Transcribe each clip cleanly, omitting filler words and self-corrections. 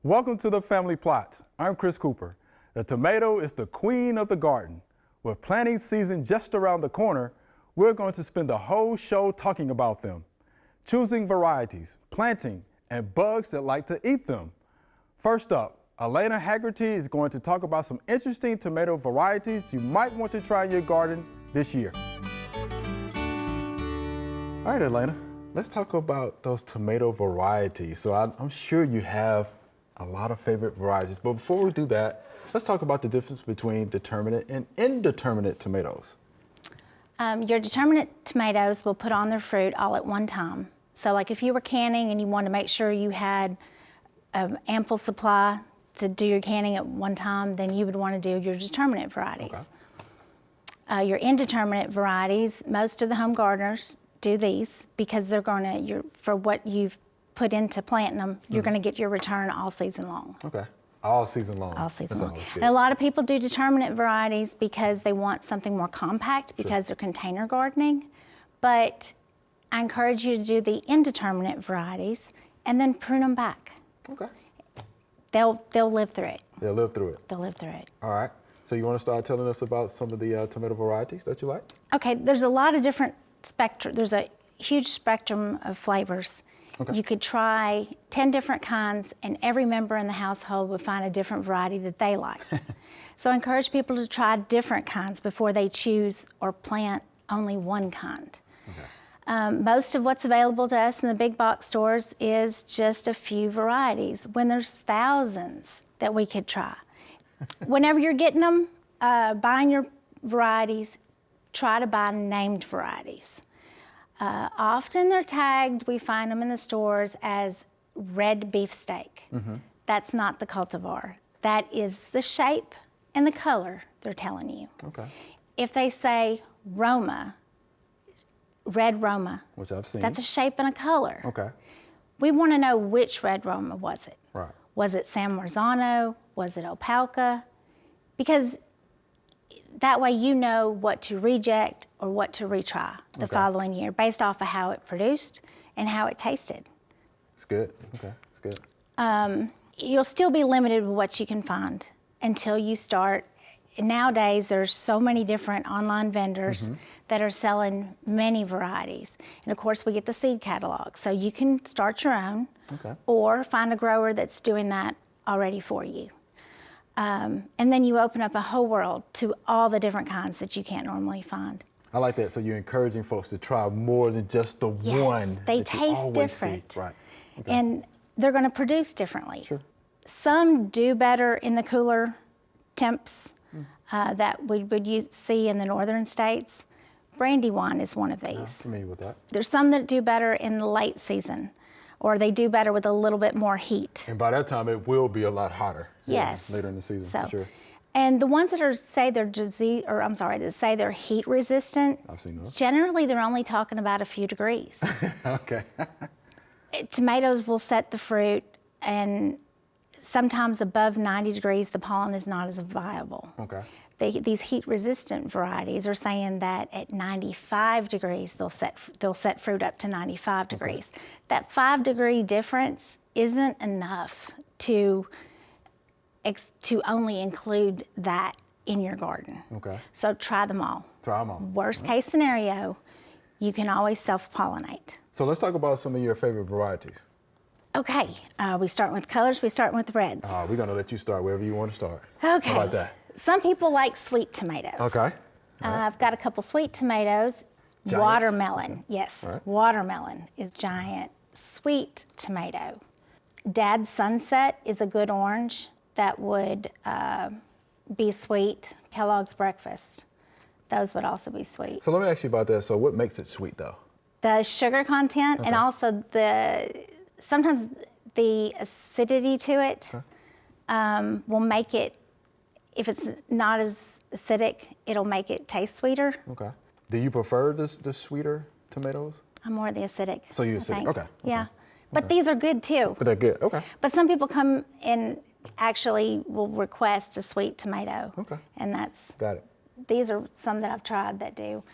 Welcome to the Family Plot. I'm Chris Cooper. The tomato is the queen of the garden. With planting season just around the corner, we're going to spend the whole show talking about them, choosing varieties, planting, and bugs that like to eat them. First up, Alainia Hagerty is going to talk about some interesting tomato varieties you might want to try in your garden this year. All right, Alainia, let's talk about those tomato varieties. So I'm sure you have a lot of favorite varieties, but before we do that, let's talk about the difference between determinate and indeterminate tomatoes. Your determinate tomatoes will put on their fruit all at one time. So like if you were canning and you wanted to make sure you had ample supply to do your canning at one time, then you would want to do your determinate varieties. Okay. Your indeterminate varieties, most of the home gardeners do these because they're going to, for what you've put into planting them, you're going to get your return all season long. Okay, all season long. All season long. And a lot of people do determinate varieties because they want something more compact because they're container gardening. But I encourage you to do the indeterminate varieties and then prune them back. Okay. They'll live through it. They'll live through it. They'll live through it. All right. So you want to start telling us about some of the tomato varieties that you like? Okay, there's a lot of different spectrum. There's a huge spectrum of flavors. Okay. You could try 10 different kinds and every member in the household would find a different variety that they like. So I encourage people to try different kinds before they choose or plant only one kind. Okay. Most of what's available to us in the big box stores is just a few varieties when there's thousands that we could try. Whenever you're getting them, buying your varieties, try to buy named varieties. Often they're tagged, we find them in the stores as red beefsteak. Mm-hmm. That's not the cultivar. That is the shape and the color they're telling you. Okay. If they say Roma, red Roma, which I've seen, that's a shape and a color. Okay. We want to know which red Roma was it. Right. Was it San Marzano? Was it Opalka? Because that way you know what to reject or what to retry the following year based off of how it produced and how it tasted. It's good. Okay, it's good. You'll still be limited with what you can find until you start. Nowadays, there's so many different online vendors that are selling many varieties. And of course, we get the seed catalog. So you can start your own or find a grower that's doing that already for you. And then you open up a whole world to all the different kinds that you can't normally find. I like that. So you're encouraging folks to try more than just the one. They taste different. Right. Okay. And they're going to produce differently. Sure. Some do better in the cooler temps that we would see in the northern states. Brandywine is one of these. I'm familiar with that. There's some that do better in the late season, or they do better with a little bit more heat. And by that time, it will be a lot hotter. Yes. Later in the season, for sure. And the ones that say they're that say they're heat resistant, I've seen those. Generally, they're only talking about a few degrees. Okay. Tomatoes will set the fruit, and sometimes above 90 degrees, the pollen is not as viable. Okay. These heat-resistant varieties are saying that at 95 degrees, they'll set fruit up to 95 degrees. That 5-degree difference isn't enough to only include that in your garden. Okay. So try them all. Try them all. Worst case scenario, you can always self-pollinate. So let's talk about some of your favorite varieties. Okay, we start with colors, we start with reds. We're gonna let you start wherever you want to start. Okay. How about that? Some people like sweet tomatoes. Okay. I've got a couple sweet tomatoes. Giant? Watermelon, yes. Right. Watermelon is giant. Sweet tomato. Dad's Sunset is a good orange that would be sweet. Kellogg's Breakfast, those would also be sweet. So let me ask you about that. So what makes it sweet though? The sugar content and also sometimes the acidity to it will make it, if it's not as acidic, it'll make it taste sweeter. Okay. Do you prefer the sweeter tomatoes? I'm more the acidic. So you're acidic, okay. Yeah, but these are good too. But they're good, okay. But some people come in, actually will request a sweet tomato. Okay. And that's, got it. These are some that I've tried that do.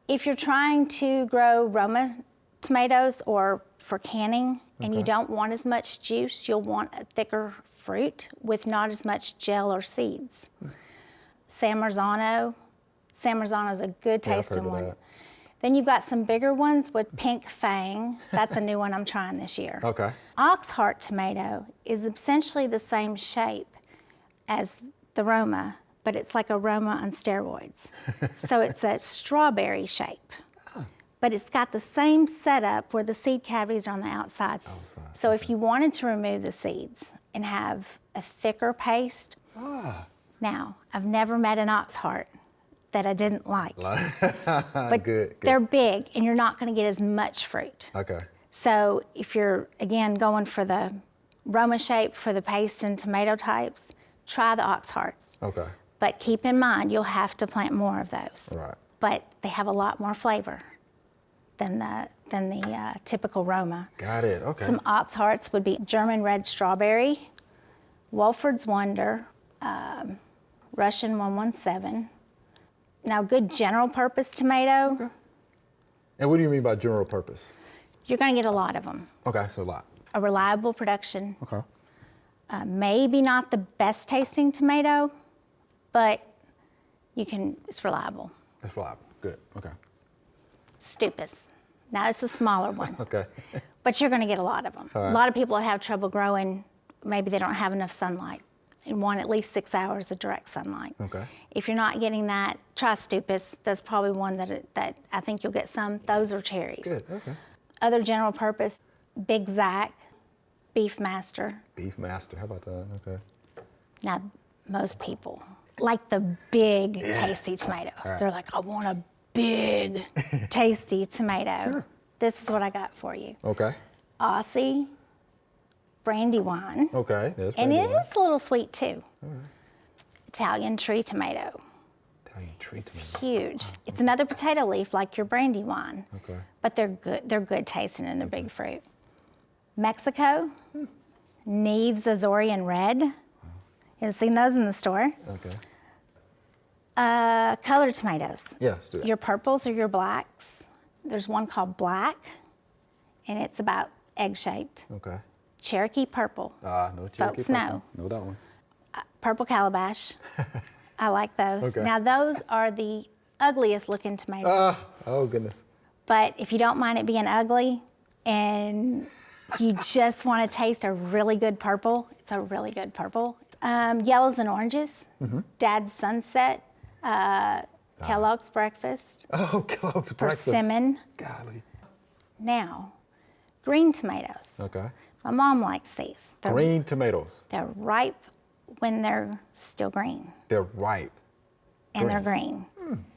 If you're trying to grow Roma tomatoes or for canning, and you don't want as much juice. You'll want a thicker fruit with not as much gel or seeds. San Marzano. San Marzano is a good tasting one. Then you've got some bigger ones with pink fang. That's a new one I'm trying this year. Okay. Oxheart tomato is essentially the same shape as the Roma, but it's like a Roma on steroids. So it's a strawberry shape. But it's got the same setup where the seed cavities are on the outside. So if you wanted to remove the seeds and have a thicker paste, now, I've never met an Oxheart that I didn't like. But good. They're big, and you're not going to get as much fruit. Okay. So if you're, again, going for the Roma shape for the paste and tomato types, try the Oxhearts. Okay. But keep in mind, you'll have to plant more of those. Right. But they have a lot more flavor than the typical Roma. Got it. Okay. Some Oxhearts would be German red strawberry, Wolford's Wonder, Russian 117. Now, good general purpose tomato. Okay. And what do you mean by general purpose? You're going to get a lot of them. Okay, so a lot. A reliable production. Okay. Maybe not the best tasting tomato, but it's reliable. It's reliable. Good. Okay. Stupus. Now, it's a smaller one. Okay. But you're going to get a lot of them. All right. A lot of people that have trouble growing, maybe they don't have enough sunlight and want at least 6 hours of direct sunlight. Okay. If you're not getting that, try Stupus. That's probably one that I think you'll get some. Those are cherries. Good. Okay. Other general purpose, Big Zack, Beef Master. Beef Master. How about that? Okay. Now, most people like the big, tasty tomatoes. Right. They're like, I want a big, tasty tomato. Sure. This is what I got for you. Okay. Aussie, Brandywine. Okay. That's And pretty it good. is a little sweet too. Italian tree tomato. Italian tree tomato. Huge. It's another potato leaf like your Brandywine. Okay. But they're good. They're good tasting and they're big fruit. Mexico, Neves Azorean Red. You haven't seen those in the store. Okay. Colored tomatoes. Yeah, let's do that. Your purples or your blacks. There's one called black, and it's about egg-shaped. Okay. Cherokee purple. No Cherokee Folks purple. know. Know that one. Purple calabash. I like those. Okay. Now those are the ugliest looking tomatoes. Oh goodness. But if you don't mind it being ugly and you just want to taste a really good purple, it's a really good purple. Yellows and oranges. Dad's Sunset. Kellogg's Breakfast. Oh, Kellogg's Breakfast. Persimmon. Golly. Now, green tomatoes. Okay. My mom likes these. Green tomatoes. They're ripe when they're still green. They're ripe. And they're green.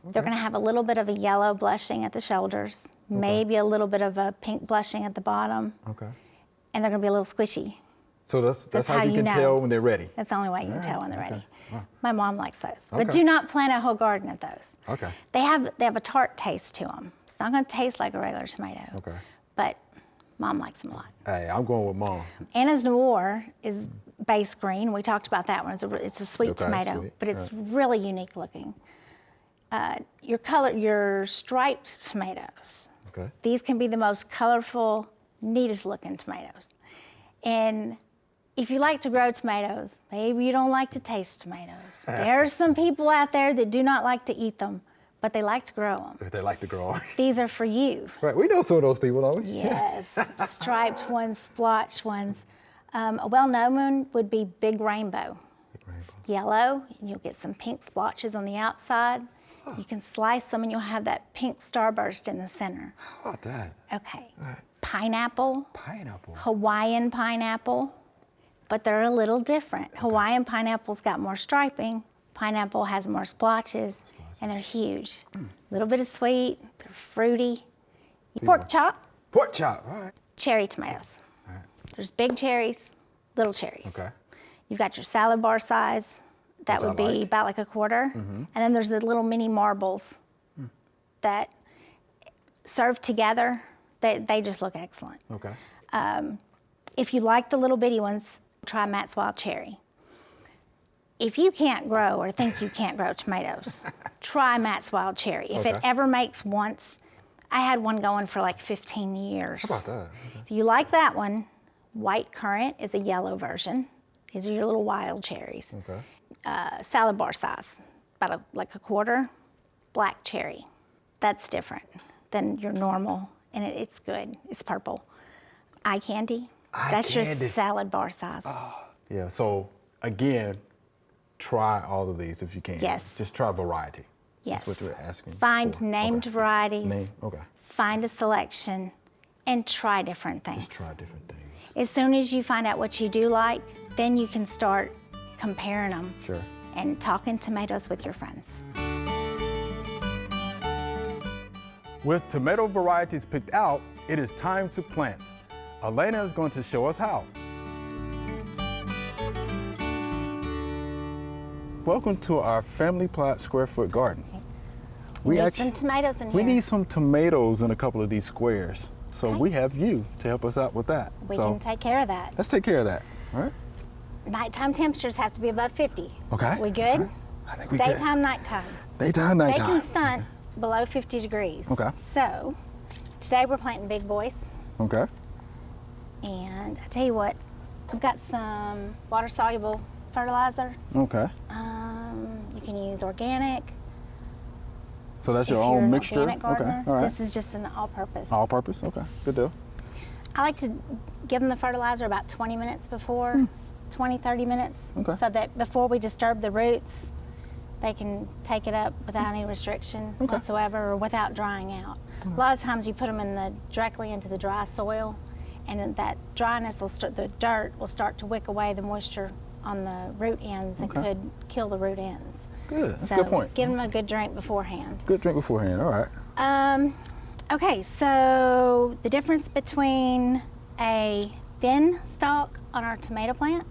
They're going to have a little bit of a yellow blushing at the shoulders, maybe a little bit of a pink blushing at the bottom, Okay. and they're going to be a little squishy. So that's how you can tell when they're ready. That's the only way you can tell when they're ready. My mom likes those, Okay. but do not plant a whole garden of those. Okay. They have a tart taste to them. It's not going to taste like a regular tomato. Okay. But Mom likes them a lot. Hey, I'm going with Mom. Anna's Noir is base green. We talked about that one. It's a sweet tomato, sweet. but it's really unique looking. Your striped tomatoes. Okay. These can be the most colorful, neatest looking tomatoes. And if you like to grow tomatoes, maybe you don't like to taste tomatoes. There are some people out there that do not like to eat them, but they like to grow them. They like to grow. These are for you. Right, we know some of those people, don't we? Yes, striped ones, splotched ones. A well-known one would be Big Rainbow. Yellow, and you'll get some pink splotches on the outside. You can slice them and you'll have that pink starburst in the center. How about that? Okay. Pineapple. Pineapple. Hawaiian pineapple, but they're a little different. Hawaiian pineapple's got more striping. Pineapple has more splotches, and they're huge. A little bit of sweet, they're fruity. Pork chop. Pork chop, all right. Cherry tomatoes. All right. There's big cherries, little cherries. Okay. You've got your salad bar size. That Which would I be like. about like a quarter. And then there's the little mini marbles that served together, they just look excellent. Okay. If you like the little bitty ones, try Matt's Wild Cherry. If you can't grow or think you can't grow tomatoes, try Matt's Wild Cherry. If it Okay. ever makes once, I had one going for like 15 years. How about that? If you like that one, white currant is a yellow version. These are your little wild cherries. Okay. Salad bar size, about like a quarter. Black cherry, that's different than your normal, and it's good. It's purple. Eye candy, that's your salad bar size. Yeah, so again, try all of these if you can. Yes. Just try variety. Yes. That's what you're asking Find for. named varieties. Okay. Find a selection, and try different things. Just try different things. As soon as you find out what you do like, then you can start comparing them. Sure. And talking tomatoes with your friends. With tomato varieties picked out, it is time to plant. Alainia is going to show us how. Welcome to our family plot square foot garden. We need some tomatoes in here. We need some tomatoes in a couple of these squares. So we have you to help us out with that. We can take care of that. Let's take care of that, all right? Nighttime temperatures have to be above 50. Okay. We good? Okay. I think we good. Daytime, nighttime. Daytime, nighttime. They can stunt below 50 degrees. Okay. So today we're planting big boys. Okay. And I tell you what, I've got some water-soluble fertilizer. Okay. You can use organic. So that's if your you're own an mixture? organic gardener. Okay, all right. This is just an all-purpose. All-purpose, okay, good deal. I like to give them the fertilizer about 20 minutes before, 20, 30 minutes, Okay. so that before we disturb the roots, they can take it up without any restriction whatsoever or without drying out. A lot of times you put them directly into the dry soil, and that dryness will start, the dirt will start to wick away the moisture on the root ends and could kill the root ends. Good, that's so a good point. Give them a good drink beforehand. Good drink beforehand, all right. Okay, so the difference between a thin stalk on our tomato plant,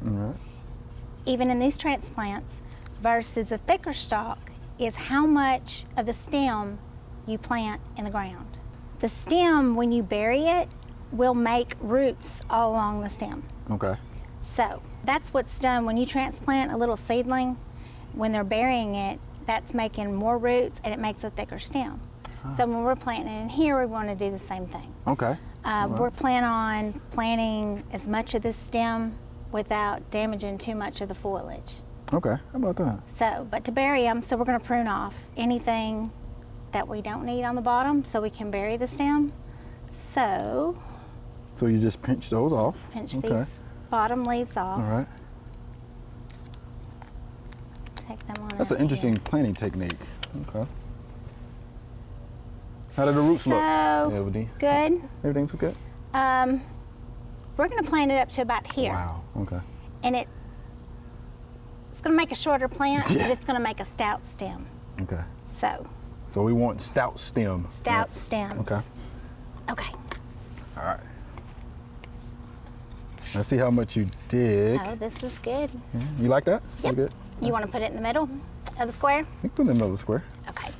even in these transplants, versus a thicker stalk is how much of the stem you plant in the ground. The stem, when you bury it, will make roots all along the stem. Okay. So that's what's done when you transplant a little seedling. When they're burying it, that's making more roots and it makes a thicker stem. So when we're planting it in here, we want to do the same thing. Okay. We're planning on planting as much of this stem without damaging too much of the foliage. Okay, how about that? So, but to bury them, so we're going to prune off anything that we don't need on the bottom so we can bury the stem. So you just pinch those off? pinch these bottom leaves off. All right. Take them on That's an out interesting here. planting technique. Okay. How do the roots look? So, good. Everything's okay? We're going to plant it up to about here. Wow, okay. And it's going to make a shorter plant, but it's going to make a stout stem. Okay. So we want stout stem. stout stems. Okay. Okay. All right. Let's see how much you dig. Oh, this is good. You like that? Yep. You good? You want to put it in the middle of the square? You can put it in the middle of the square. Okay.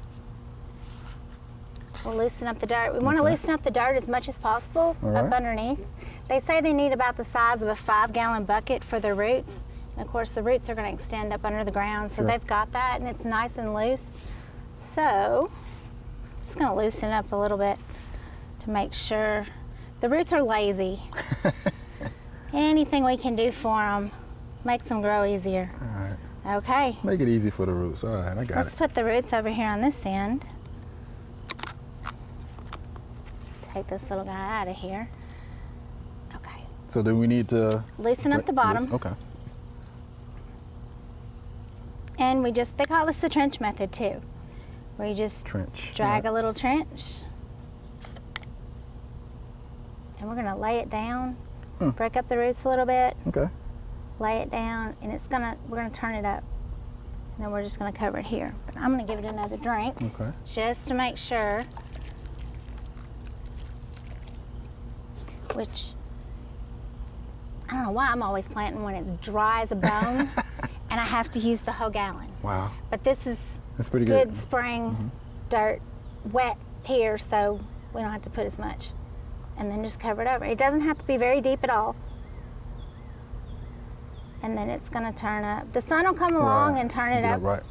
We'll loosen up the dirt. We want to loosen up the dirt as much as possible up underneath. They say they need about the size of a 5-gallon bucket for their roots. And of course, the roots are going to extend up under the ground, so they've got that, and it's nice and loose. So, just going to loosen up a little bit to make sure. The roots are lazy. Anything we can do for them makes them grow easier. All right. Okay. Make it easy for the roots. All right, I got Let's put the roots over here on this end. Take this little guy out of here. Okay. So do we need to Loosen up the bottom. Okay. And they call this the trench method too, where you just Trench. drag a little trench. And we're gonna lay it down, break up the roots a little bit, Okay. lay it down, and we're gonna turn it up. And then we're just gonna cover it here. But I'm gonna give it another drink, Okay. just to make sure. Which, I don't know why I'm always planting when it's dry as a bone, and I have to use the whole gallon. Wow. But this is That's pretty good good. spring dirt, wet here, so we don't have to put as much. And then just cover it over. It doesn't have to be very deep at all. And then it's gonna turn up. The sun will come along and turn it up Right.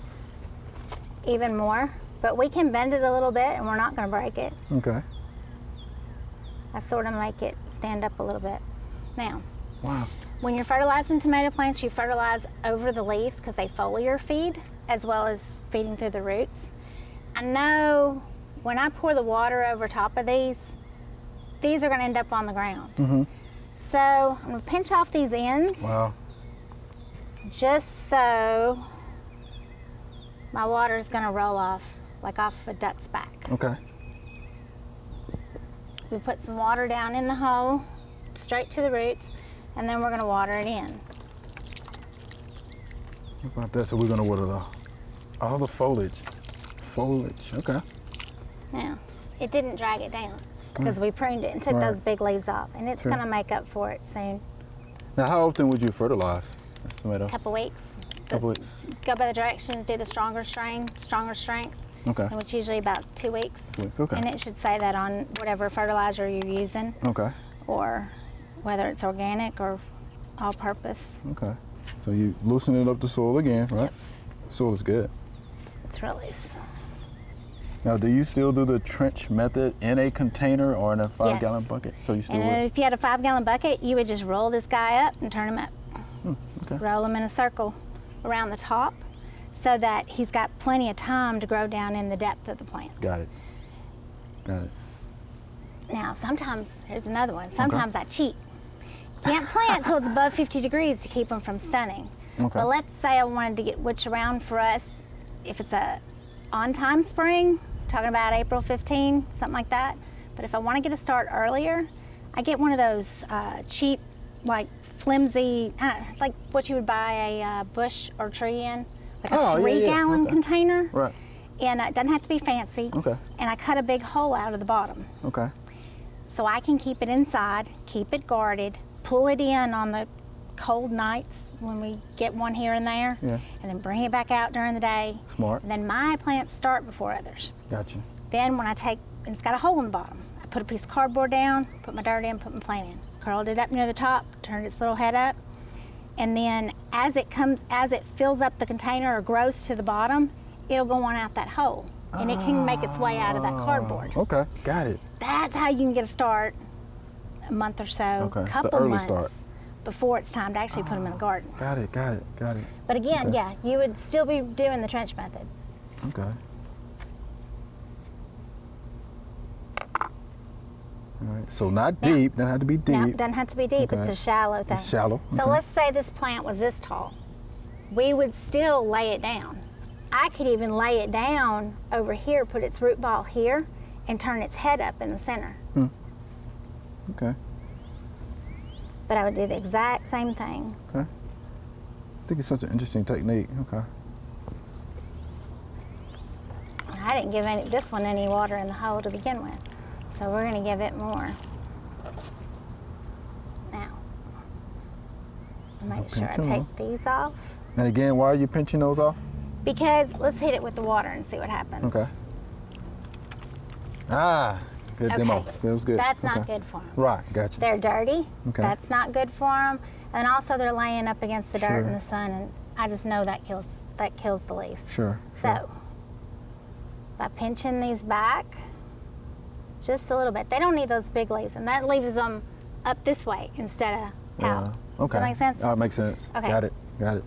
even more, but we can bend it a little bit and we're not gonna break it. Okay. I sort of make it stand up a little bit. Now, Wow. when you're fertilizing tomato plants, you fertilize over the leaves because they foliar feed as well as feeding through the roots. I know when I pour the water over top of these are going to end up on the ground. Mm-hmm. So I'm going to pinch off these ends Wow. just so my water is going to roll off like off a duck's back. Okay. We put some water down in the hole, straight to the roots, and then we're going to water it in. What about that? So we're gonna water all the foliage. Okay. Now, it didn't drag it down because we pruned it and took Right. those big leaves off, and it's Sure. going to make up for it soon. Now, how often would you fertilize this tomato? A couple weeks. Couple weeks. Go by the directions, do the stronger strain, stronger strength, Okay. which usually about 2 weeks. 2 weeks. Okay. And it should say that on whatever fertilizer you're using, Okay. or whether it's organic or all-purpose. Okay. So you loosening up the soil again, right? Soil is good. It's real loose. Now, do you still do the trench method in a container or in a 5-gallon Yes. bucket? So you still And would? if you had a 5-gallon bucket, you would just roll this guy up and turn him up. Okay. Roll him in a circle around the top so that he's got plenty of time to grow down in the depth of the plant. Got it. Got it. Now, sometimes, here's another one, sometimes I cheat. Can't plant till it's above 50 degrees to keep them from stunning. Okay. But let's say I wanted to get witch around for us, if it's a on-time spring, talking about April 15, something like that. But if I want to get a start earlier, I get one of those cheap, like flimsy, like what you would buy a bush or tree in, like a Oh, yeah, 3-gallon okay. container. Right. And it doesn't have to be fancy. Okay. And I cut a big hole out of the bottom. Okay. So I can keep it inside, keep it guarded, pull it in on the cold nights when we get one here and there, Yeah. and then bring it back out during the day. Smart. And then my plants start before others. Gotcha. Then when I take, and it's got a hole in the bottom, I put a piece of cardboard down, put my dirt in, put my plant in, curled it up near the top, turned its little head up, and then as it fills up the container or grows to the bottom, it'll go on out that hole, and it can make its way out of that cardboard. Okay. Got it. That's how you can get a start a month or so, Okay, it's the couple early months start. before it's time to actually put them in the garden. Got it. Got it. Got it. But again, Okay. yeah, you would still be doing the trench method. Okay. All right. So not Now- deep. Doesn't have to be deep. Now, it doesn't have to be deep, it's Okay. a shallow thing. It's shallow, So okay. let's say this plant was this tall. We would still lay it down. I could even lay it down over here, put its root ball here, and turn its head up in the center. Okay. But I would do the exact same thing. Okay. I think it's such an interesting technique. Okay. I didn't give this one any water in the hole to begin with, so we're going to give it more. Now, I'll make sure I pinch 'em off. take these off, And again, why are you pinching those off? because let's hit it with the water and see what happens. Okay. Ah, good demo. Okay. Feels good. That's not Okay. good for them. Right. Gotcha. They're dirty. Okay. That's not good for them. And also they're laying up against the dirt Sure. and the sun, and I just know that kills the leaves. Sure. So, by pinching these back just a little bit, they don't need those big leaves, and that leaves them up this way instead of out. Okay. Does that make sense? Oh, it makes sense. Okay. Got it. Got it.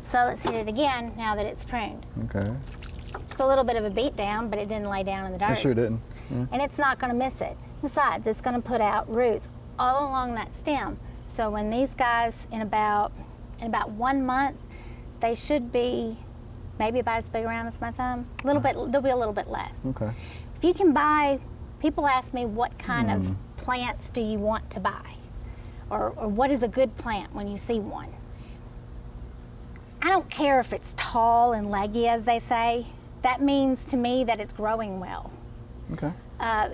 So let's hit it again now that it's pruned. Okay. It's a little bit of a beat down, but it didn't lay down in the dirt. It sure didn't. Yeah. And it's not going to miss it. Besides, it's going to put out roots all along that stem. So when these guys, in about 1 month, they should be maybe about as big around as my thumb. A little bit, they'll be a little bit less. Okay. If you can buy, people ask me what kind of plants do you want to buy? Or what is a good plant when you see one? I don't care if it's tall and leggy, as they say. That means to me that it's growing well. Okay.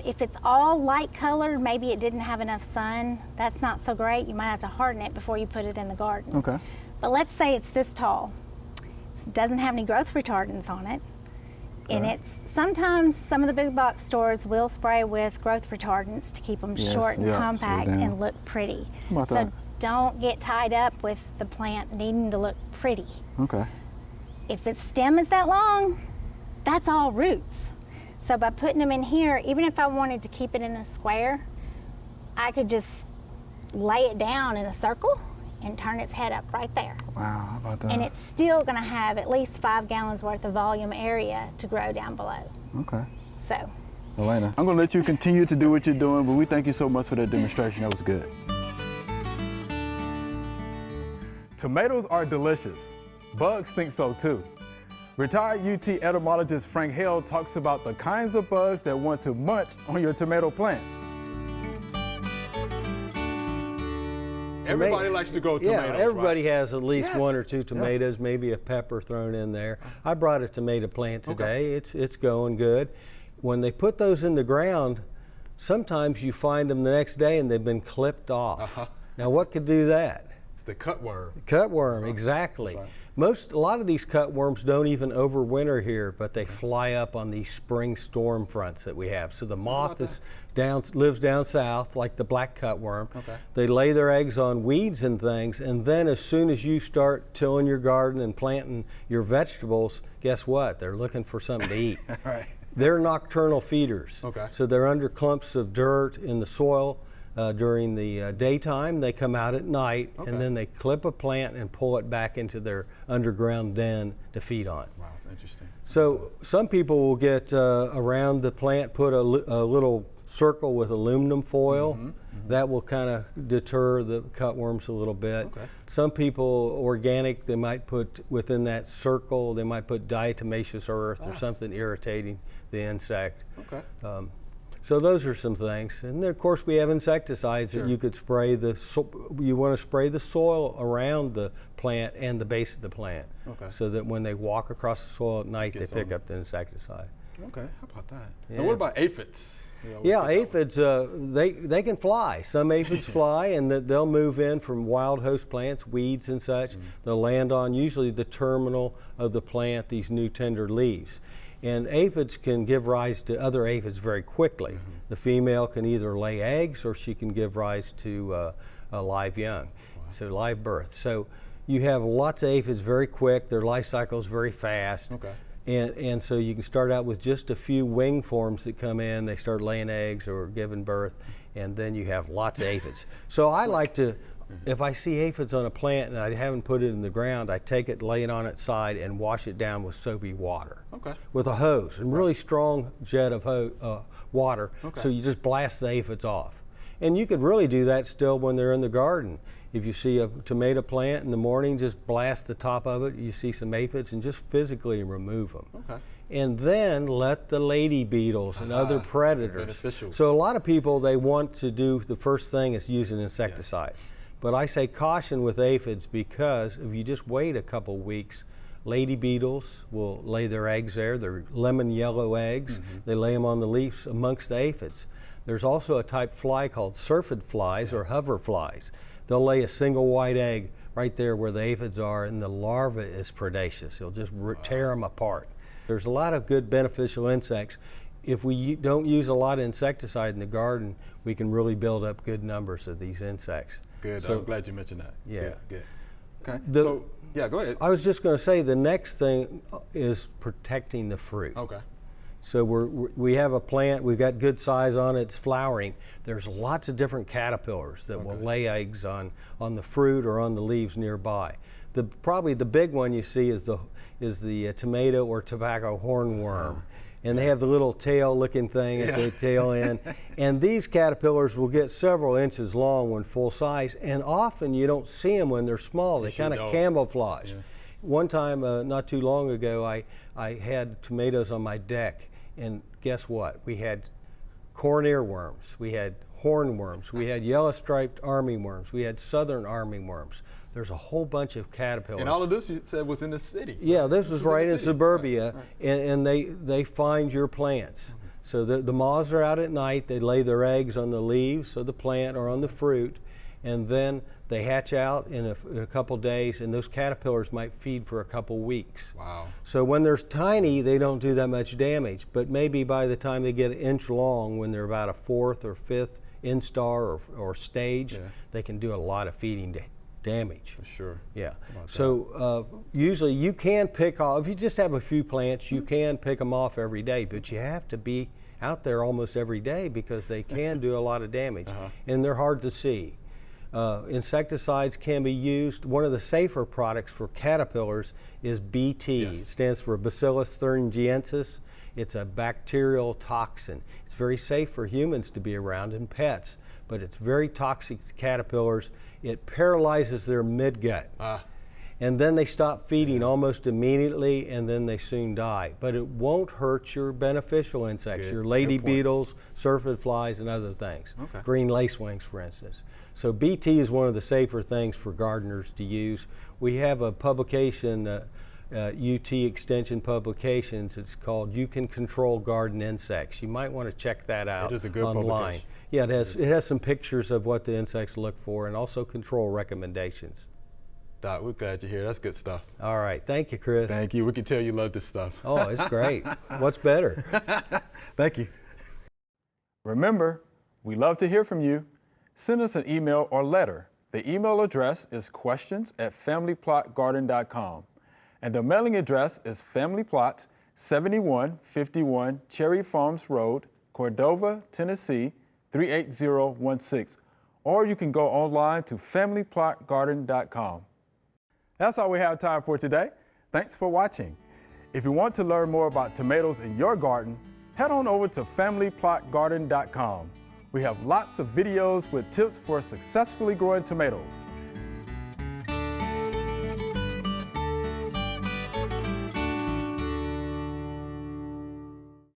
If it's all light colored, maybe it didn't have enough sun. That's not so great. You might have to harden it before you put it in the garden. Okay. But let's say it's this tall. It doesn't have any growth retardants on it. And Okay. it's sometimes some of the big box stores will spray with growth retardants to keep them Yes, short and yeah, slow compact down. and look pretty. How about So that? don't get tied up with the plant needing to look pretty. Okay. If its stem is that long, that's all roots. So by putting them in here, even if I wanted to keep it in the square, I could just lay it down in a circle and turn its head up right there. Wow, how about that? And it's still going to have at least 5 gallons worth of volume area to grow down below. Okay. So, Alainia, I'm gonna let you continue to do what you're doing, but we thank you so much for that demonstration. That was good. Tomatoes are delicious. Bugs think so too. Retired UT entomologist Frank Hale talks about the kinds of bugs that want to munch on your tomato plants. Everybody likes to grow tomatoes, Yeah, everybody right? has at least Yes. 1 or 2 tomatoes, maybe a pepper thrown in there. I brought a tomato plant today. It's going good. When they put those in the ground, sometimes you find them the next day and they've been clipped off. Now what could do that? It's the cutworm. Cutworm, exactly. That's right. A lot of these cutworms don't even overwinter here, but they fly up on these spring storm fronts that we have. So the moth lives down south, like the black cutworm. Okay. They lay their eggs on weeds and things, and then as soon as you start tilling your garden and planting your vegetables, guess what? They're looking for something to eat. Right. They're nocturnal feeders. Okay. So they're under clumps of dirt in the soil during the daytime. They come out at night, and then they clip a plant and pull it back into their underground den to feed on. Wow, that's interesting. So some people will get around the plant, put a little circle with aluminum foil. That will kind of deter the cutworms a little bit. Okay. Some people, organic, they might put within that circle, they might put diatomaceous earth or something irritating the insect. Okay. So those are some things. And then of course we have insecticides that you could spray you want to spray the soil around the plant and the base of the plant. Okay. So that when they walk across the soil at night, they Gets pick on up the insecticide. Okay, how about that? Yeah. And what about aphids? Yeah, aphids, they can fly. Some aphids fly, and they'll move in from wild host plants, weeds and such. They'll land on usually the terminal of the plant, these new tender leaves. And aphids can give rise to other aphids very quickly. The female can either lay eggs or she can give rise to a live young, so live birth. So you have lots of aphids very quick, their life cycle is very fast. Okay. And so you can start out with just a few wing forms that come in, they start laying eggs or giving birth, and then you have lots of aphids. So I like to, if I see aphids on a plant and I haven't put it in the ground, I take it, lay it on its side, and wash it down with soapy water. Okay. With a hose, and really strong jet of water, so you just blast the aphids off. And you could really do that still when they're in the garden. If you see a tomato plant in the morning, just blast the top of it, you see some aphids, and just physically remove them. Okay. And then let the lady beetles and other predators. Beneficial. So a lot of people, they want to do, the first thing is use an insecticide. But I say caution with aphids, because if you just wait a couple weeks, lady beetles will lay their eggs there. They're lemon yellow eggs. They lay them on the leaves amongst the aphids. There's also a type fly called syrphid flies or hover flies. They'll lay a single white egg right there where the aphids are, and the larva is predaceous. It'll just tear them apart. There's a lot of good beneficial insects. If we don't use a lot of insecticide in the garden, we can really build up good numbers of these insects. Good. So, I'm glad you mentioned that. Yeah. Good. Okay. The- Yeah, go ahead. I was just going to say the next thing is protecting the fruit. Okay. So we have a plant, we've got good size on it, it's flowering. There's lots of different caterpillars that will lay eggs on the fruit or on the leaves nearby. Probably the big one you see is the tomato or tobacco hornworm. And they have the little tail-looking thing at the tail end. And these caterpillars will get several inches long when full size, and often you don't see them when they're small. They kind of camouflage. One time, not too long ago, I had tomatoes on my deck, and guess what? We had corn earworms, we had hornworms, we had yellow-striped armyworms, we had southern armyworms. There's a whole bunch of caterpillars. And all of this you said was in the city. Yeah, this was right in city. suburbia, Right. and they find your plants. So the moths are out at night, they lay their eggs on the leaves of the plant or on the fruit, and then they hatch out in a couple days, and those caterpillars might feed for a couple weeks. Wow. So when they're tiny, they don't do that much damage, but maybe by the time they get an inch long, when they're about a 4th or 5th instar or stage, they can do a lot of feeding damage. For sure. Yeah. So usually you can pick off, if you just have a few plants, you can pick them off every day, but you have to be out there almost every day because they can do a lot of damage, and they're hard to see. Insecticides can be used. One of the safer products for caterpillars is BT. It stands for Bacillus thuringiensis. It's a bacterial toxin. It's very safe for humans to be around and pets, but it's very toxic to caterpillars. It paralyzes their midgut. And then they stop feeding almost immediately, and then they soon die. But it won't hurt your beneficial insects, your lady beetles, syrphid flies, and other things. Green lacewings, for instance. So BT is one of the safer things for gardeners to use. We have a publication, UT Extension Publications. It's called You Can Control Garden Insects. You might want to check that out. It is a good online. publication. Yeah, it has some pictures of what the insects look for and also control recommendations. Doc, we're glad you're here. That's good stuff. All right. Thank you, Chris. Thank you. We can tell you love this stuff. Oh, it's great. What's better? Thank you. Remember, we love to hear from you. Send us an email or letter. The email address is questions@familyplotgarden.com. And the mailing address is Family Plot, 7151 Cherry Farms Road, Cordova, Tennessee, 38016. Or you can go online to familyplotgarden.com. That's all we have time for today. Thanks for watching. If you want to learn more about tomatoes in your garden, head on over to familyplotgarden.com. We have lots of videos with tips for successfully growing tomatoes.